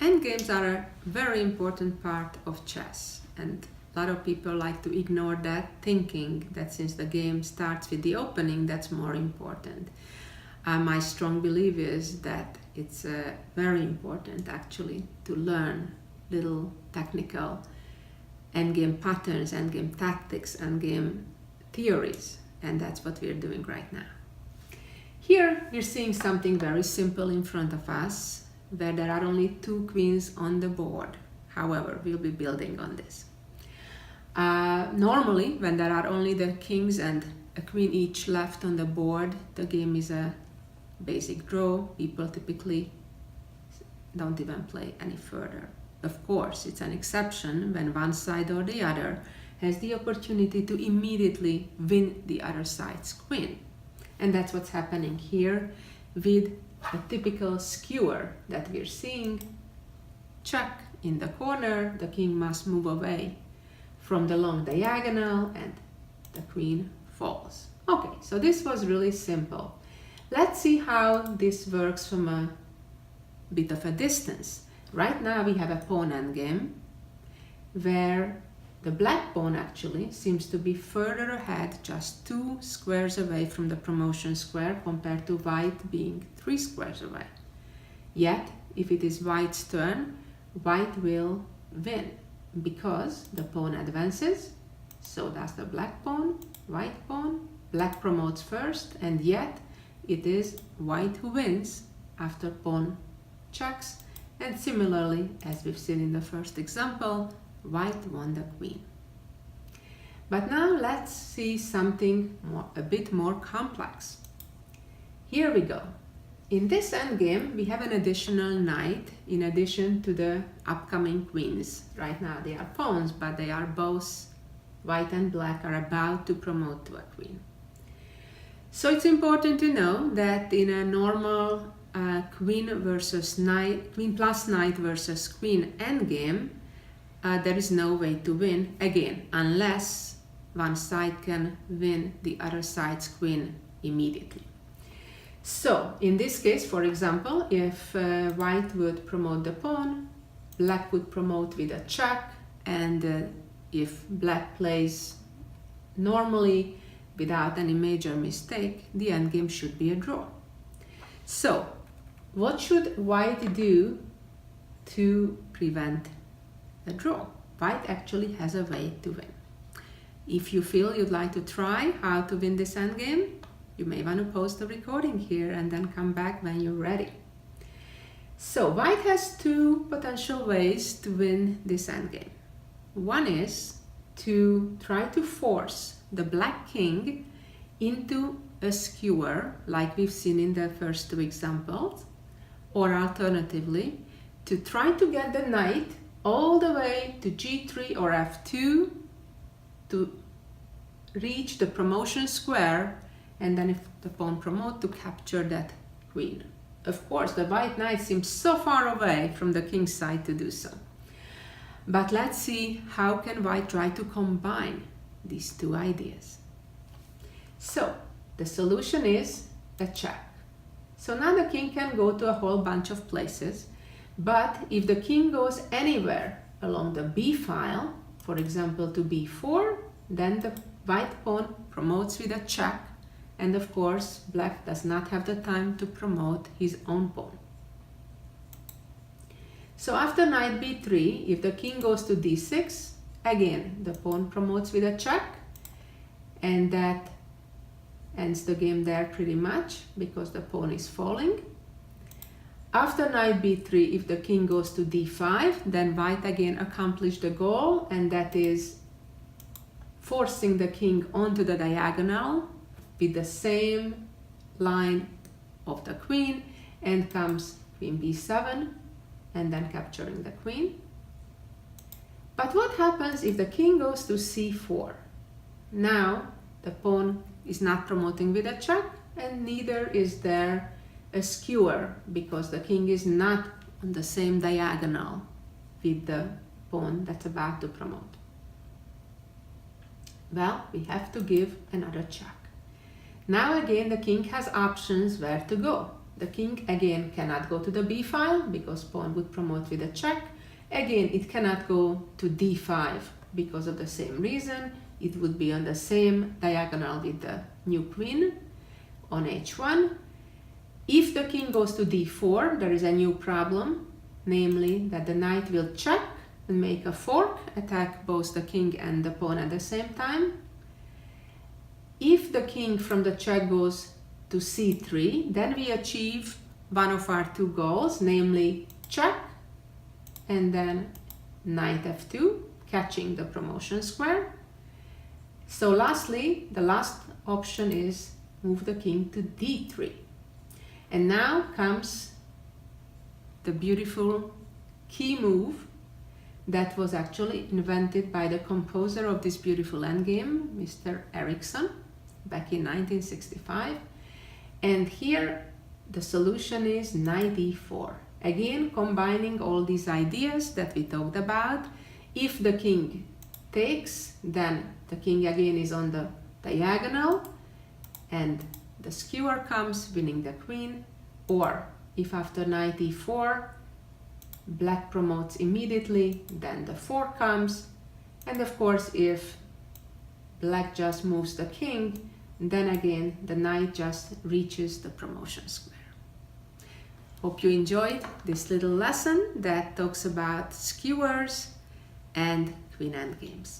Endgames are a very important part of chess, and a lot of people like to ignore that, thinking that since the game starts with the opening, that's more important. My strong belief is that it's very important actually to learn little technical endgame patterns, endgame tactics, endgame theories, and that's what we're doing right now. Here we're seeing something very simple in front of us, where there are only 2 queens on the board. However, we'll be building on this. Normally, when there are only the kings and a queen each left on the board, the game is a basic draw. People typically don't even play any further. Of course, it's an exception when one side or the other has the opportunity to immediately win the other side's queen. And that's what's happening here with a typical skewer that we're seeing. Check in the corner, the king must move away from the long diagonal and the queen falls. Okay, so this was really simple. Let's see how this works from a bit of a distance. Right now we have a pawn endgame where the black pawn actually seems to be further ahead, just 2 squares away from the promotion square compared to white being 3 squares away. Yet, if it is white's turn, white will win because the pawn advances, so does the black pawn, white pawn, black promotes first, and yet it is white who wins after pawn checks, and similarly, as we've seen in the first example, white won the queen. But now let's see something a bit more complex. Here we go. In this endgame, we have an additional knight in addition to the upcoming queens. Right now they are pawns, but they are both, white and black, are about to promote to a queen. So it's important to know that in a normal queen plus knight versus queen endgame, there is no way to win, again, unless one side can win the other side's queen immediately. So, in this case, for example, if white would promote the pawn, black would promote with a check, and if black plays normally without any major mistake, the endgame should be a draw. So, what should white do to prevent a draw? White actually has a way to win. If you feel you'd like to try how to win this endgame, you may want to pause the recording here and then come back when you're ready. So white has 2 potential ways to win this endgame. One is to try to force the black king into a skewer, like we've seen in the first 2 examples, or alternatively, to try to get the knight all the way to g3 or f2 to reach the promotion square, and then if the pawn promote, to capture that queen. Of course, the white knight seems so far away from the king's side to do so. But let's see how can white try to combine these 2 ideas. So the solution is a check. So now the king can go to a whole bunch of places, but if the king goes anywhere along the b file, for example to b4, then the white pawn promotes with a check, and of course black does not have the time to promote his own pawn. So after knight b3, if the king goes to d6, again the pawn promotes with a check, and that ends the game there pretty much because the pawn is falling. After knight b3, if the king goes to d5, then white again accomplished the goal, and that is forcing the king onto the diagonal with the same line of the queen, and comes queen b7, and then capturing the queen. But what happens if the king goes to c4? Now the pawn is not promoting with a check, and neither is there a skewer, because the king is not on the same diagonal with the pawn that's about to promote. Well, we have to give another check. Now again, the king has options where to go. The king again cannot go to the b file because pawn would promote with a check. Again, it cannot go to d5 because of the same reason. It would be on the same diagonal with the new queen on h1. If the king goes to d4, there is a new problem, namely that the knight will check and make a fork, attack both the king and the pawn at the same time. If the king from the check goes to c3, then we achieve one of our two goals, namely check and then knight f2, catching the promotion square. So lastly, the last option is move the king to d3. And now comes the beautiful key move that was actually invented by the composer of this beautiful endgame, Mr. Ericsson, back in 1965. And here the solution is knight e4. Again, combining all these ideas that we talked about. If the king takes, then the king again is on the diagonal and the skewer comes, winning the queen. Or if after knight e4, black promotes immediately, then the fork comes. And of course, if black just moves the king, then again the knight just reaches the promotion square. Hope you enjoyed this little lesson that talks about skewers and queen endgames.